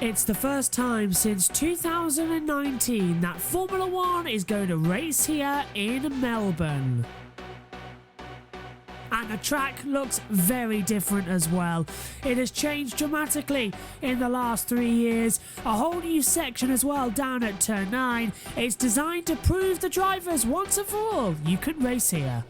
It's the first time since 2019 that Formula One is going to race here in Melbourne. And the track looks very different as well. It has changed dramatically in the last 3 years. A whole new section as well down at turn 9. It's designed to prove the drivers once and for all you can race here.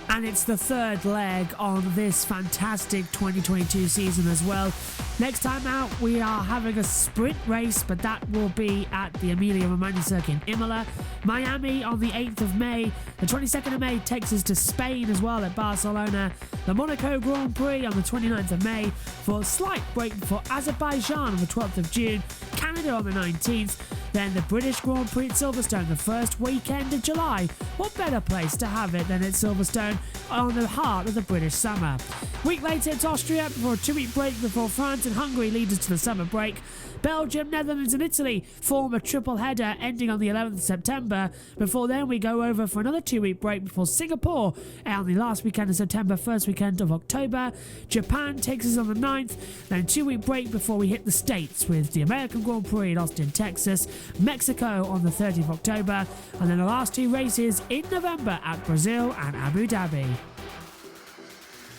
And it's the third leg on this fantastic 2022 season as well. Next time out, we are having a sprint race, but that will be at the Emilia Romagna circuit in Imola. Miami on the 8th of May. The 22nd of May takes us to Spain as well at Barcelona. The Monaco Grand Prix on the 29th of May for a slight break for Azerbaijan on the 12th of June. Canada on the 19th. Then the British Grand Prix at Silverstone the first weekend of July. What better place to have it than at Silverstone on the heart of the British summer. Week later it's Austria before a 2-week break before France and Hungary lead us to the summer break. Belgium, Netherlands and Italy form a triple header ending on the 11th of September. Before then we go over for another 2-week break before Singapore on the last weekend of September, first weekend of October. Japan takes us on the 9th, then a 2-week break before we hit the States with the American Grand Prix in Austin, Texas, Mexico on the 30th of October, and then the last 2 races in November at Brazil and Abu Dhabi.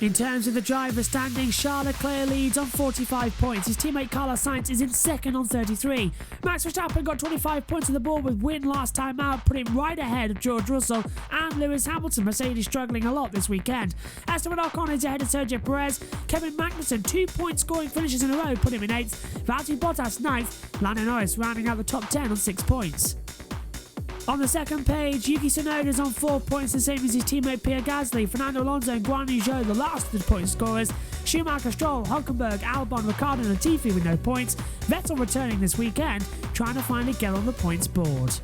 In terms of the driver standings, Charles Leclerc leads on 45 points. His teammate Carlos Sainz is in second on 33. Max Verstappen got 25 points on the board with win last time out, putting him right ahead of George Russell and Lewis Hamilton. Mercedes struggling a lot this weekend. Esteban Ocon is ahead of Sergio Perez. Kevin Magnussen, 2-point scoring finishes in a row, put him in 8th. Valtteri Bottas 9th. Lando Norris rounding out the top 10 on 6 points. On the second page, Yuki Tsunoda is on 4 points, the same as his teammate Pierre Gasly. Fernando Alonso and Guan Yu Zhou, the last of the point scorers. Schumacher, Stroll, Hülkenberg, Albon, Ricciardo and Latifi with no points. Vettel returning this weekend, trying to finally get on the points board.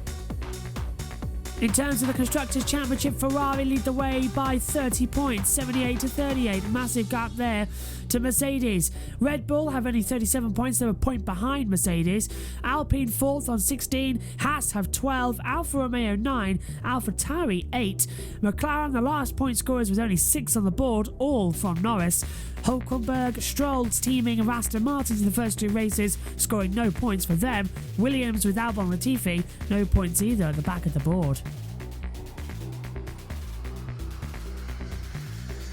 In terms of the Constructors Championship, Ferrari lead the way by 30 points, 78 to 38. Massive gap there to Mercedes. Red Bull have only 37 points, they're a point behind Mercedes. Alpine 4th on 16, Haas have 12, Alfa Romeo 9, AlphaTauri 8. McLaren, the last point scorers with only 6 on the board, all from Norris. Hülkenberg, Stroll's teaming of Aston Martin in the first 2 races, scoring no points for them. Williams with Albon Latifi, no points either at the back of the board.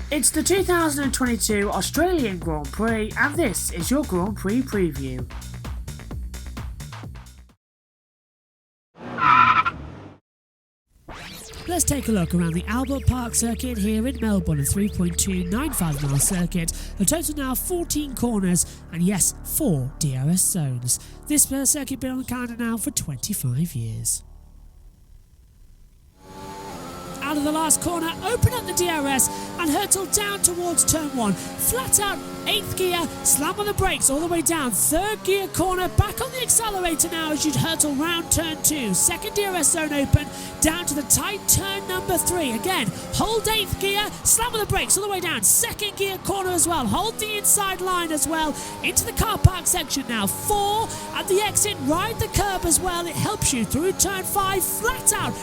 It's the 2022 Australian Grand Prix, and this is your Grand Prix preview. Let's take a look around the Albert Park circuit here in Melbourne, a 3.295 mile circuit, a total now 14 corners and yes, 4 DRS zones. This circuit been on the calendar now for 25 years. Out of the last corner, open up the DRS and hurtle down towards turn 1. Flat out 8th gear, slam on the brakes all the way down. 3rd gear corner, back on the accelerator now as you'd hurtle round turn 2. 2nd DRS zone open, down to the tight turn number 3. Again, hold 8th gear, slam on the brakes all the way down. 2nd gear corner as well, hold the inside line as well. Into the car park section now. 4 at the exit, ride the curb as well. It helps you through turn 5, flat out.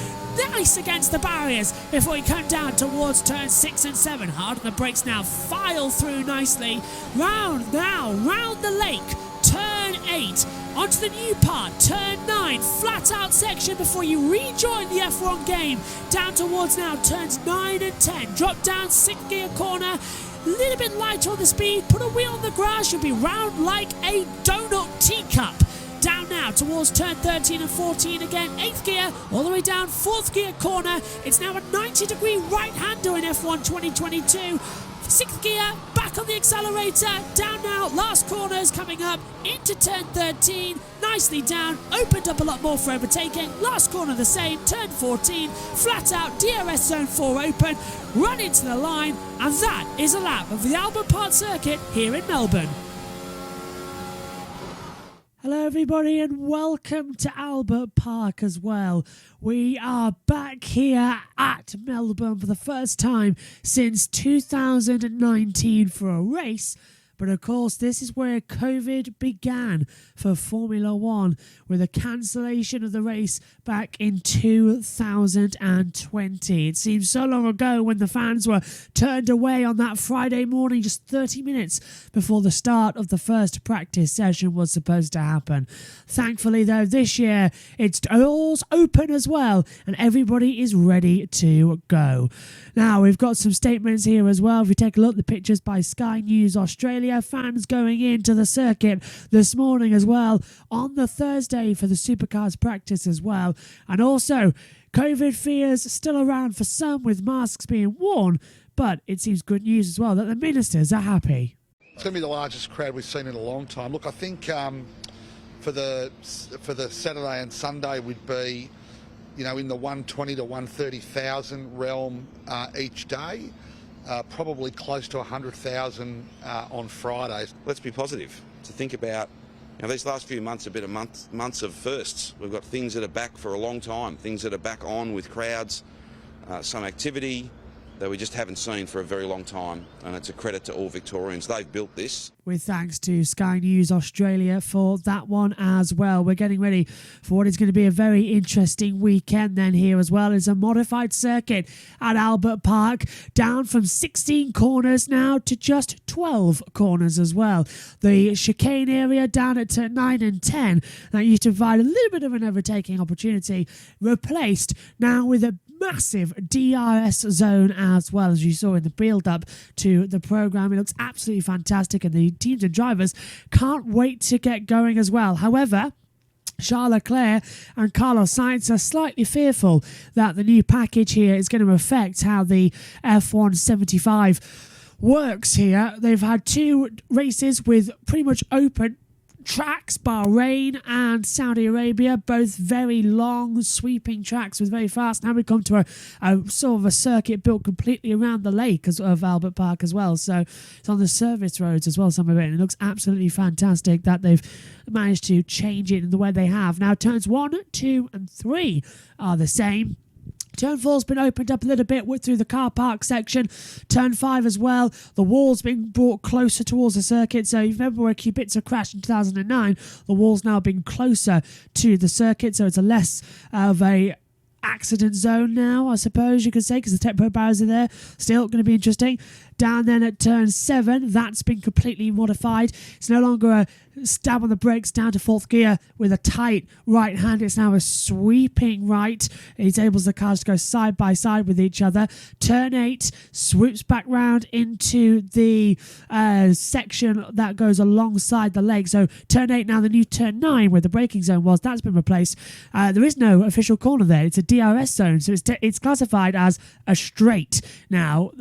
Nice against the barriers before you come down towards turn 6 and 7. Hard on the brakes now, file through nicely. Round now, round the lake, turn 8. Onto the new part, turn 9, flat out section before you rejoin the F1 game. Down towards now turns 9 and 10. Drop down 6th gear corner. A little bit lighter on the speed. Put a wheel on the grass. You'll be round like a donut teacup. Down now towards turn 13 and 14 again, 8th gear, all the way down 4th gear corner. It's now a 90-degree right-hander in F1 2022. 6th gear, back on the accelerator, down now, last corners coming up, into turn 13, nicely down, opened up a lot more for overtaking, last corner the same, turn 14, flat out, DRS zone 4 open, run into the line, and that is a lap of the Albert Park circuit here in Melbourne. Hello everybody and welcome to Albert Park as well. We are back here at Melbourne for the first time since 2019 for a race But of course, this is where COVID began for Formula One, with a cancellation of the race back in 2020. It seems so long ago when the fans were turned away on that Friday morning, just 30 minutes before the start of the first practice session was supposed to happen. Thankfully, though, this year it's all open as well, and everybody is ready to go. Now, we've got some statements here as well. If we take a look at the pictures by Sky News Australia, fans going into the circuit this morning as well, on the Thursday for the supercars practice as well. And also, COVID fears still around for some, with masks being worn, but it seems good news as well that the ministers are happy. It's going to be the largest crowd we've seen in a long time. Look, I think for the Saturday and Sunday would be, you know, in the 120 to 130,000 realm each day. Probably close to 100,000 on Fridays. Let's be positive. To think about, you know, these last few months have been months of firsts. We've got things that are back for a long time, things that are back on with crowds, some activity that we just haven't seen for a very long time, and it's a credit to all Victorians. They've built this. With thanks to Sky News Australia for that one as well. We're getting ready for what is going to be a very interesting weekend then here as well. It's a modified circuit at Albert Park, down from 16 corners now to just 12 corners as well. The chicane area down at turn 9 and 10, that used to provide a little bit of an overtaking opportunity, replaced now with a massive DRS zone as well, as you saw in the build-up to the programme. It looks absolutely fantastic, and the teams and drivers can't wait to get going as well. However, Charles Leclerc and Carlos Sainz are slightly fearful that the new package here is going to affect how the F175 works here. They've had two races with pretty much open tracks, Bahrain and Saudi Arabia, both very long sweeping tracks with very fast. Now we come to a sort of a circuit built completely around the lake of Albert Park as well, so it's on the service roads as well, some of it, and it looks absolutely fantastic that they've managed to change it in the way they have. Now turns 1, 2 and 3 are the same. Turn 4's been opened up a little bit through the car park section. Turn 5 as well. The wall's been brought closer towards the circuit. So you remember where Kubica crashed in 2009? The wall's now being closer to the circuit. So it's a less of a accident zone now, I suppose you could say, because the tempo barriers are there. Still going to be interesting. Down then at turn 7, that's been completely modified. It's no longer a stab on the brakes down to 4th gear with a tight right hand. It's now a sweeping right. It enables the cars to go side by side with each other. Turn 8 swoops back round into the section that goes alongside the leg. So turn 8 now, the new turn 9 where the braking zone was, that's been replaced. There is no official corner there. It's a DRS zone, so it's classified as a straight now.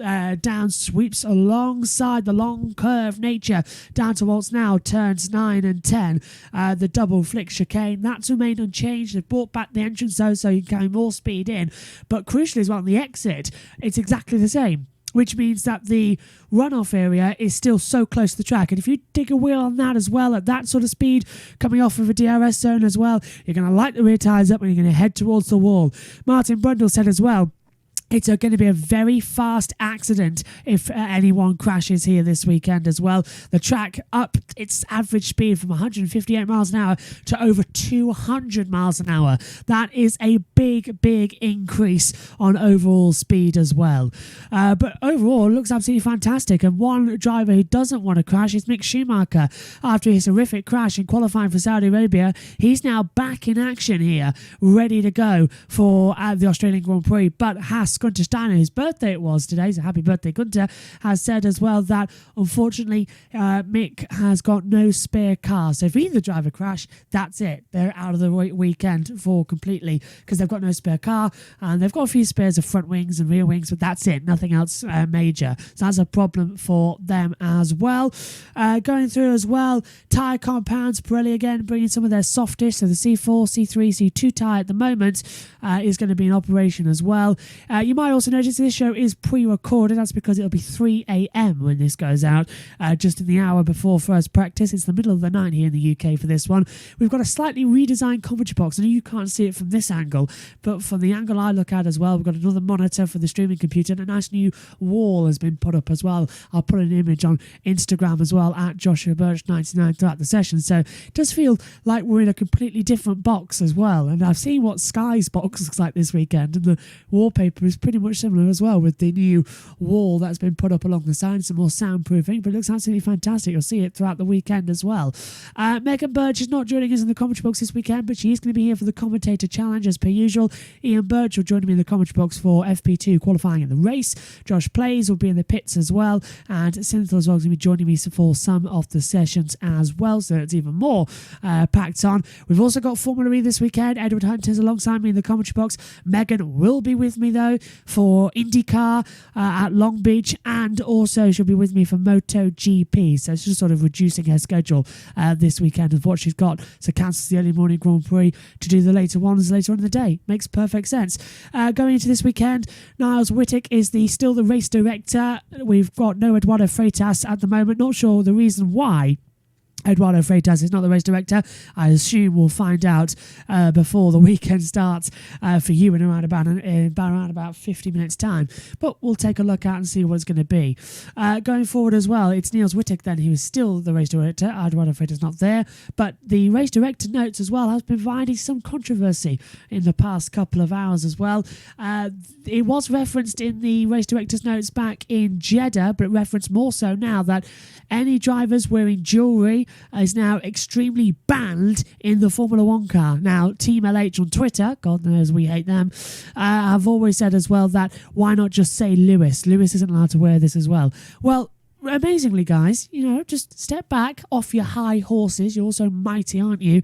Down sweeps alongside the long curved nature down towards now turns 9 and 10. The double flick chicane, that's remained unchanged. They've brought back the entrance zone so you can carry more speed in, but crucially as well on the exit it's exactly the same, which means that the runoff area is still so close to the track. And if you dig a wheel on that as well, at that sort of speed, coming off of a DRS zone as well, you're going to light the rear tyres up and you're going to head towards the wall. Martin Brundle said as well, it's going to be a very fast accident if anyone crashes here this weekend as well. The track up its average speed from 158 miles an hour to over 200 miles an hour. That is a big, big increase on overall speed as well. But overall, it looks absolutely fantastic. And one driver who doesn't want to crash is Mick Schumacher. After his horrific crash in qualifying for Saudi Arabia, he's now back in action here, ready to go for the Australian Grand Prix. But Gunter Steiner, whose birthday it was today, so happy birthday Gunter, has said as well that unfortunately Mick has got no spare car. So if either driver crash, that's it. They're out of the weekend for completely, because they've got no spare car and they've got a few spares of front wings and rear wings, but that's it. Nothing else major. So that's a problem for them as well. Going through as well, tyre compounds, Pirelli again bringing some of their softish, so the C4, C3, C2 tyre at the moment is going to be in operation as well. You might also notice this show is pre-recorded. That's because it'll be 3 a.m. when this goes out, just in the hour before first practice. It's the middle of the night here in the UK for this one. We've got a slightly redesigned commentary box. I know you can't see it from this angle, but from the angle I look at as well, we've got another monitor for the streaming computer, and a nice new wall has been put up as well. I'll put an image on Instagram as well at Joshua Birch 99 throughout the session. So it does feel like we're in a completely different box as well. And I've seen what Sky's box looks like this weekend, and the wallpaper is pretty much similar as well, with the new wall that's been put up along the side, some more soundproofing, but it looks absolutely fantastic. You'll see it throughout the weekend as well. Megan Birch is not joining us in the commentary box this weekend, but she is going to be here for the commentator challenge as per usual. Ian Birch will join me in the commentary box for FP2 qualifying in the race. Josh Plays will be in the pits as well, and Cynthia as well is going to be joining me for some of the sessions as well, so it's even more packed on. We've also got Formula E this weekend. Edward Hunter's alongside me in the commentary box. Megan will be with me though for IndyCar at Long Beach, and also she'll be with me for MotoGP, so she's just sort of reducing her schedule this weekend of what she's got, so cancels the early morning Grand Prix to do the later ones later on in the day. Makes perfect sense. Going into this weekend, Niles Whittick is still the race director. We've got no Eduardo Freitas at the moment. Not sure the reason why Eduardo Freitas is not the race director. I assume we'll find out before the weekend starts for you in around about 50 minutes time. But we'll take a look at and see what it's going to be. Going forward as well, it's Niels Whittick then who is still the race director. Eduardo Freitas not there. But the race director notes as well has been providing some controversy in the past couple of hours as well. It was referenced in the race director's notes back in Jeddah, but referenced more so now that any drivers wearing jewellery is now extremely banned in the Formula One car. Now, Team LH on Twitter, God knows we hate them, have always said as well that why not just say Lewis? Lewis isn't allowed to wear this as well. Well, amazingly, guys, just step back off your high horses. You're also mighty, aren't you?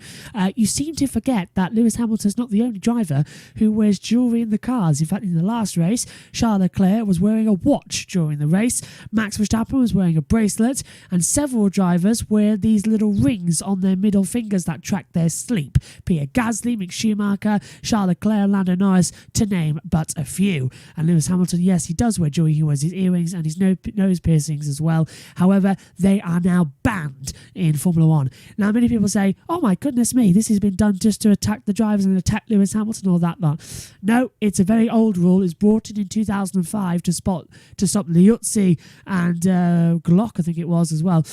You seem to forget that Lewis Hamilton's not the only driver who wears jewellery in the cars. In fact, in the last race, Charles Leclerc was wearing a watch during the race. Max Verstappen was wearing a bracelet, and several drivers wear these little rings on their middle fingers that track their sleep. Pierre Gasly, Mick Schumacher, Charles Leclerc, Lando Norris, to name but a few. And Lewis Hamilton, yes, he does wear jewellery. He wears his earrings and his nose piercings as well. However, they are now banned in Formula One. Now, many people say, oh my goodness me, this has been done just to attack the drivers and attack Lewis Hamilton and all that lot. No, it's a very old rule. It was brought in 2005 to stop Liuzzi and Glock, I think it was as well,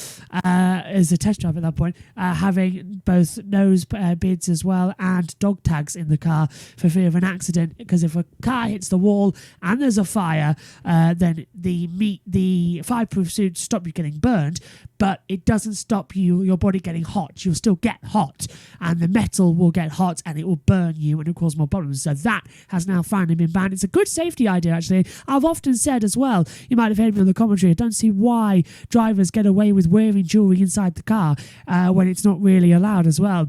as a test drive at that point, having both nose bids as well and dog tags in the car for fear of an accident, because if a car hits the wall and there's a fire, then the fireproof suit stop you getting burned, but it doesn't stop your body getting hot. You'll still get hot, and the metal will get hot and it will burn you and it'll cause more problems. So that has now finally been banned. It's a good safety idea, actually. I've often said as well, you might have heard me on the commentary, I don't see why drivers get away with wearing jewellery inside the car when it's not really allowed as well.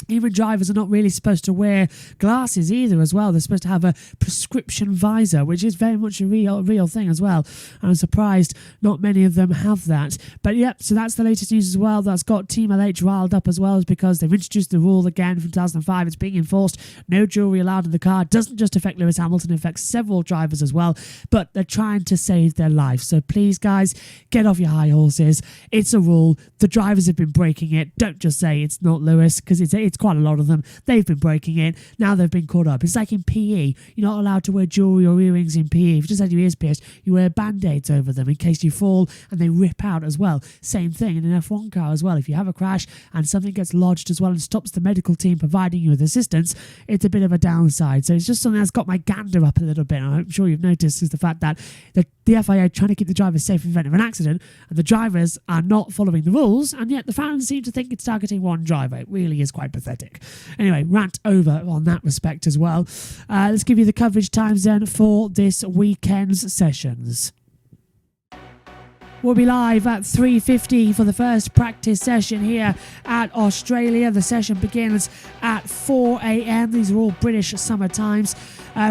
Even drivers are not really supposed to wear glasses either as well. They're supposed to have a prescription visor, which is very much a real thing as well. I'm surprised not many of them have that. But yep, so that's the latest news as well. That's got Team LH riled up as well, is because they've introduced the rule again from 2005. It's being enforced. No jewellery allowed in the car. It doesn't just affect Lewis Hamilton, it affects several drivers as well. But they're trying to save their life. So please, guys, get off your high horses. It's a rule. The drivers have been breaking it. Don't just say it's not Lewis, because it's quite a lot of them. They've been breaking it. Now they've been caught up. It's like in PE. You're not allowed to wear jewellery or earrings in PE. If you just had your ears pierced, you wear band-aids over them in case you fall and they rip out as well. Same thing in an F1 car as well. If you have a crash and something gets lodged as well and stops the medical team providing you with assistance, it's a bit of a downside. So it's just something that's got my gander up a little bit. I'm sure you've noticed is the fact that the FIA are trying to keep the drivers safe in the event of an accident, and the drivers are not following the rules, and yet the fans seem to think it's targeting one driver. It really is quite pathetic. Anyway, rant over on that respect as well. Let's give you the coverage times then for this weekend's sessions. We'll be live at 3:50 for the first practice session here at Australia. The session begins at 4 a.m. These are all British summer times.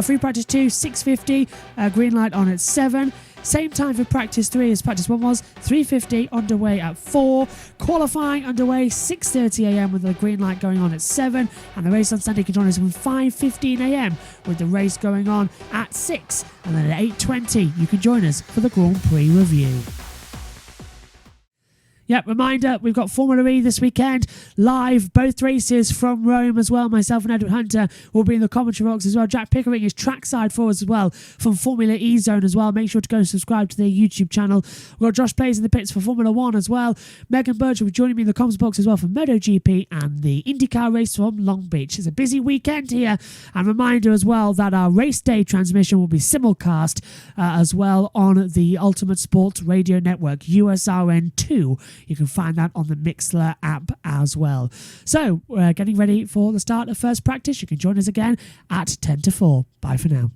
Free practice 2, 6:50. Green light on at 7. Same time for practice 3 as practice 1 was, 3:50 underway at 4, qualifying underway 6:30am with the green light going on at 7, and the race on Sunday can join us from 5:15am with the race going on at 6, and then at 8:20 you can join us for the Grand Prix review. Yep, reminder, we've got Formula E this weekend, live, both races from Rome as well. Myself and Edward Hunter will be in the commentary box as well. Jack Pickering is trackside for us as well from Formula E Zone as well. Make sure to go and subscribe to their YouTube channel. We've got Josh Plays in the pits for Formula 1 as well. Megan Birch will be joining me in the comms box as well for MotoGP and the IndyCar race from Long Beach. It's a busy weekend here. And reminder as well that our race day transmission will be simulcast as well on the Ultimate Sports Radio Network, USRN2. You can find that on the Mixlr app as well. So we're getting ready for the start of first practice. You can join us again at 10 to 4. Bye for now.